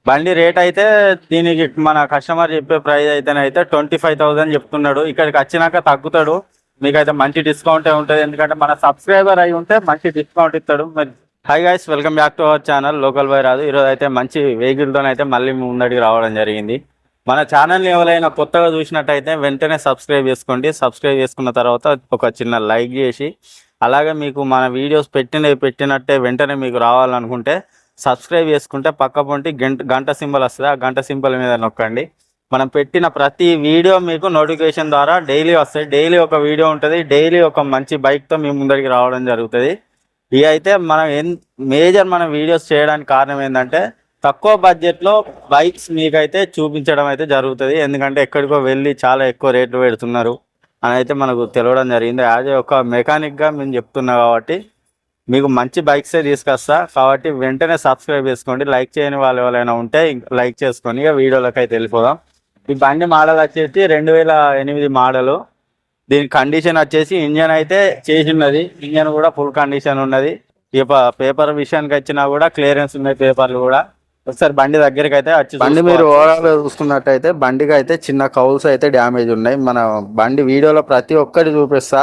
బండి రేట్ అయితే దీనికి మన కస్టమర్ చెప్పే ప్రైస్ అయితే 25,000 చెప్తున్నాడు. ఇక్కడికి వచ్చినాక తగ్గుతాడు, మీకైతే మంచి డిస్కౌంట్ ఉంటుంది. ఎందుకంటే మన సబ్స్క్రైబర్ అయి ఉంటే మంచి డిస్కౌంట్ ఇస్తాడు. మరి hi guys, welcome back to our channel local by రాదు. ఈరోజు అయితే మంచి వెహికల్తోనైతే మళ్ళీ ముందడికి రావడం జరిగింది. మన ఛానల్ని ఎవరైనా కొత్తగా చూసినట్టయితే వెంటనే సబ్స్క్రైబ్ చేసుకోండి. సబ్స్క్రైబ్ చేసుకున్న తర్వాత ఒక చిన్న లైక్ చేసి, అలాగే మీకు మన వీడియోస్ పెట్టినట్టే వెంటనే మీకు రావాలనుకుంటే సబ్స్క్రైబ్ చేసుకుంటే పక్క పొంటి గంట సింబల్ వస్తుంది. ఆ గంట సింబల్ మీద నొక్కండి. మనం పెట్టిన ప్రతి వీడియో మీకు నోటిఫికేషన్ ద్వారా డైలీ వస్తాయి. డైలీ ఒక వీడియో ఉంటుంది. డైలీ ఒక మంచి బైక్తో మీ ముందరికి రావడం జరుగుతుంది. ఇవి అయితే మన వీడియోస్ చేయడానికి కారణం ఏంటంటే తక్కువ బడ్జెట్లో బైక్స్ మీకైతే చూపించడం అయితే జరుగుతుంది. ఎందుకంటే ఎక్కడికో వెళ్ళి చాలా ఎక్కువ రేట్లు పెడుతున్నారు అని అయితే మనకు తెలియడం జరిగింది. యాజ్ ఒక మెకానిక్గా మేము చెప్తున్నా కాబట్టి మీకు మంచి బైక్సే తీసుకొస్తా. కాబట్టి వెంటనే సబ్స్క్రైబ్ చేసుకోండి. లైక్ చేయని వాళ్ళు ఎవరైనా ఉంటే లైక్ చేసుకొని ఇక వీడియోలోకి అయితే వెళ్ళిపోదాం. ఈ బండి మోడల్ వచ్చేసి 2008 మోడలు. దీని కండిషన్ వచ్చేసి ఇంజన్ అయితే చేసి ఉన్నది. ఇంజన్ కూడా ఫుల్ కండిషన్ ఉన్నది. ఇక పేపర్ విషయానికి వచ్చినా కూడా క్లియరెన్స్ ఉన్నాయి పేపర్లు కూడా. ఒకసారి బండి దగ్గరికి అయితే వచ్చి బండి మీరు ఓవరాల్ చూసుకున్నట్టయితే బండికి అయితే చిన్న కౌల్స్ అయితే డ్యామేజ్ ఉన్నాయి. మన బండి వీడియోలో ప్రతి ఒక్కటి చూపిస్తా,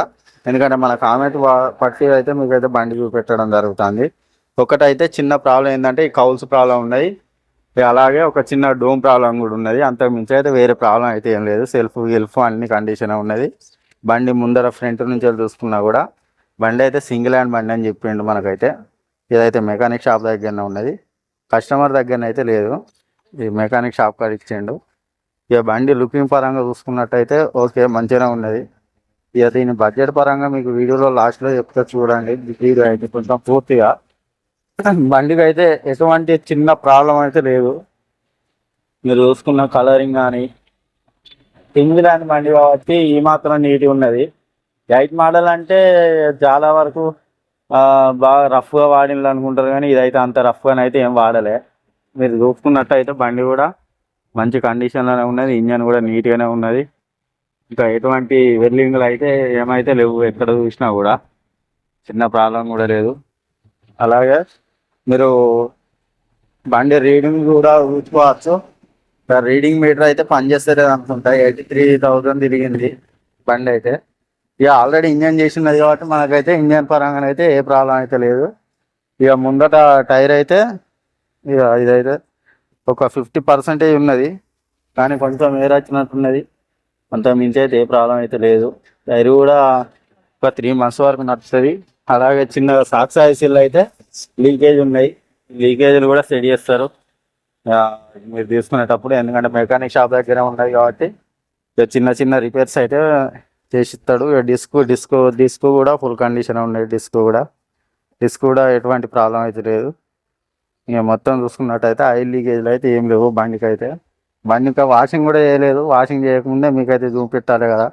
ఎందుకంటే మన కామెంట్ పట్టి అయితే మీకైతే బండి చూపెట్టడం జరుగుతుంది. ఒకటైతే చిన్న ప్రాబ్లం ఏంటంటే ఈ కౌల్స్ ప్రాబ్లం ఉన్నాయి. అలాగే ఒక చిన్న డోమ్ ప్రాబ్లం కూడా ఉన్నది. అంతకు మించి అయితే వేరే ప్రాబ్లం అయితే ఏం లేదు. సెల్ఫ్ అన్ని కండిషన్ ఉన్నది. బండి ముందర ఫ్రంట్ నుంచి చూసుకున్నా కూడా బండి అయితే సింగిల్ హ్యాండ్ బండి అని చెప్పిండు మనకైతే. ఇదైతే మెకానిక్ షాప్ దగ్గరనే ఉన్నది, కస్టమర్ దగ్గరనైతే లేదు. ఈ మెకానిక్ షాప్ కాడ ఇచ్చిండు. ఇక బండి లుకింగ్ పరంగా చూసుకున్నట్టయితే ఓకే, మంచిగానే ఉన్నది. ఇక దీని బడ్జెట్ పరంగా మీకు వీడియోలో లాస్ట్లో చెప్తా చూడండి. వీడియో అయితే కొంచెం పూర్తిగా బండికి అయితే ఎటువంటి చిన్న ప్రాబ్లం అయితే లేదు. మీరు చూసుకున్న కలరింగ్ కానీ సింగిల్ హ్యాండ్ బండి కాబట్టి ఈ మాత్రం నీట్గా ఉన్నది. 8 మోడల్ అంటే చాలా వరకు బాగా రఫ్గా వాడినలు అనుకుంటారు, కానీ ఇదైతే అంత రఫ్గానే అయితే ఏం వాడలే. మీరు చూసుకున్నట్టయితే బండి కూడా మంచి కండిషన్లోనే ఉన్నది. ఇంజన్ కూడా నీట్గానే ఉన్నది. ఇంకా ఎటువంటి వెల్లింగ్లు అయితే ఏమైతే లేవు, ఎక్కడ చూసినా కూడా చిన్న ప్రాబ్లం కూడా లేదు. అలాగే మీరు బండి రీడింగ్ కూడా చూసుకోవచ్చు. రీడింగ్ మీటర్ అయితే పనిచేస్తలేదు అనుకుంటా. 83,000 తిరిగింది బండి అయితే. ఇక ఆల్రెడీ ఇంజన్ చేసినది కాబట్టి మనకైతే ఇంజన్ పరంగా అయితే ఏ ప్రాబ్లం అయితే లేదు. ఇక ముందట టైర్ అయితే ఇక ఇదైతే ఒక 50% ఉన్నది, కానీ కొంచెం ఎయిర్ వచ్చినట్టున్నది. అంత మించి అయితే ఏ ప్రాబ్లం అయితే లేదు. టైర్ కూడా ఒక 3 months వరకు నడుస్తుంది. అలాగే చిన్న సాక్స్ ఐసీలు అయితే లీకేజ్ ఉన్నాయి. లీకేజీలు కూడా సెట్ చేస్తారు మీరు తీసుకునేటప్పుడు, ఎందుకంటే మెకానిక్ షాప్ దగ్గర ఉన్నాయి కాబట్టి చిన్న చిన్న రిపేర్స్ అయితే చేసిస్తాడు. డిస్క్ కూడా ఫుల్ కండిషన్ ఉన్నాయి. డిస్క్ కూడా ఎటువంటి ప్రాబ్లం అయితే లేదు. ఇక మొత్తం చూసుకున్నట్టయితే ఆయిల్ లీకేజ్లు అయితే ఏం లేవు బండికి అయితే. బండి ఇంకా వాషింగ్ కూడా చేయలేదు. వాషింగ్ చేయకముందే మీకైతే చూపెట్టాలి కదా.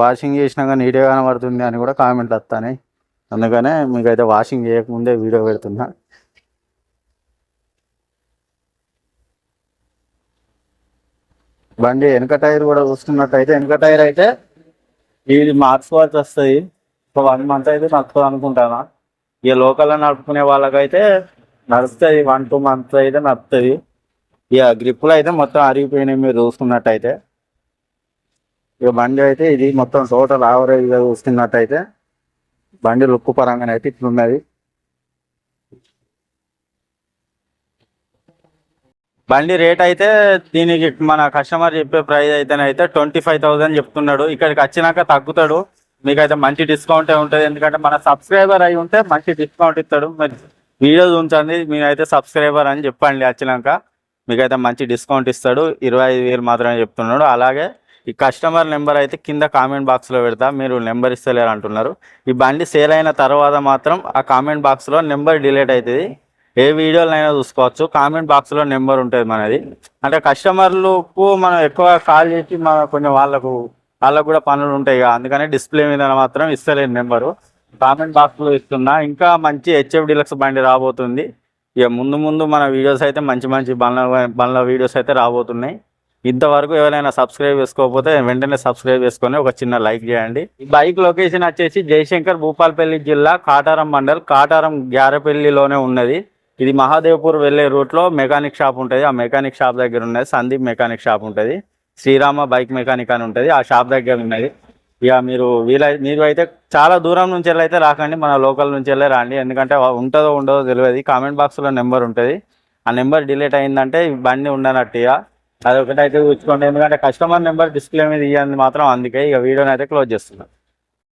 వాషింగ్ చేసినాక నీట్గా కనబడుతుంది అని కూడా కామెంట్లు వస్తాయి. అందుకనే మీకైతే వాషింగ్ చేయకముందే వీడియో పెడుతున్నా. బండి వెనక టైర్ కూడా చూసుకున్నట్టయితే వెనక టైర్ అయితే ఇది మార్చుకోవాల్సి వస్తుంది. ఒక 1 month అయితే నడుస్తుంది అనుకుంటాను. ఇక లోకల్లో నడుపుకునే వాళ్ళకైతే నడుస్తుంది, 1-2 months అయితే నడుస్తుంది. ఇక గ్రిప్పులు అయితే మొత్తం అరిగిపోయినాయి మీరు చూసుకున్నట్టయితే. ఇక బండి అయితే ఇది మొత్తం టోటల్ యావరేజ్గా చూసుకున్నట్టయితే బండి లుక్ పరంగానే అయితే ఇట్లున్నది. బండి రేట్ అయితే దీనికి మన కస్టమర్ చెప్పే ప్రైస్ అయితే 25,000 చెప్తున్నాడు. ఇక్కడికి వచ్చినాక తగ్గుతాడు, మీకైతే మంచి డిస్కౌంట్ ఉంటుంది. ఎందుకంటే మన సబ్స్క్రైబర్ అయి ఉంటే మంచి డిస్కౌంట్ ఇస్తాడు. మరి వీడియో ఉంచండి, మీరైతే సబ్స్క్రైబర్ అని చెప్పండి. వచ్చినాక మీకైతే మంచి డిస్కౌంట్ ఇస్తాడు. 25,000 మాత్రమే చెప్తున్నాడు. అలాగే ఈ కస్టమర్ నెంబర్ అయితే కింద కామెంట్ బాక్స్లో పెడతా. మీరు నెంబర్ ఇస్తలేరు అంటున్నారు. ఈ బండి సేల్ అయిన తర్వాత మాత్రం ఆ కామెంట్ బాక్స్లో నెంబర్ డిలీట్ అవుతుంది. ఏ వీడియోలైనా చూసుకోవచ్చు. కామెంట్ బాక్స్లో నెంబర్ ఉంటుంది మనది. అంటే కస్టమర్లకు మనం ఎక్కువ కాల్ చేసి కొంచెం వాళ్ళకు కూడా పనులు ఉంటాయి కదా, అందుకని డిస్ప్లే మీద మాత్రం ఇస్తలేదు నెంబరు. కామెంట్ బాక్స్లో ఇస్తున్నా. ఇంకా మంచి హెచ్ఎఫ్ డీలక్స్ బండి రాబోతుంది. ఇక ముందు మన వీడియోస్ అయితే మంచి బండ్ల వీడియోస్ అయితే రాబోతున్నాయి. ఇంతవరకు ఎవరైనా సబ్స్క్రైబ్ చేసుకోకపోతే వెంటనే సబ్స్క్రైబ్ చేసుకొని ఒక చిన్న లైక్ చేయండి. ఈ బైక్ లొకేషన్ వచ్చేసి జయశంకర్ భూపాలపల్లి జిల్లా కాటారం మండల్ కాటారం గ్యారపల్లిలోనే ఉన్నది. ఇది మహాదేవ్పూర్ వెళ్ళే రూట్లో మెకానిక్ షాప్ ఉంటుంది. ఆ మెకానిక్ షాప్ దగ్గర ఉన్నది సందీప్ మెకానిక్ షాప్ ఉంటుంది. శ్రీరామ బైక్ మెకానిక్ అని ఉంటుంది. ఆ షాప్ దగ్గర ఉన్నది. ఇక మీరు అయితే చాలా దూరం నుంచి అయితే రాకండి, మన లోకల్ నుంచి వెళ్ళే రండి. ఎందుకంటే ఉంటుందో ఉండదో తెలియదు. కామెంట్ బాక్స్లో నెంబర్ ఉంటుంది. ఆ నెంబర్ డిలీట్ అయిందంటే బండి ఉండనట్టు. ఇక అదొకటి అయితే చూసుకోండి. ఎందుకంటే కస్టమర్ నెంబర్ డిస్ప్లే మీద ఇవ్వండి మాత్రం. అందుకే ఇక వీడియోని అయితే క్లోజ్ చేస్తున్నాను.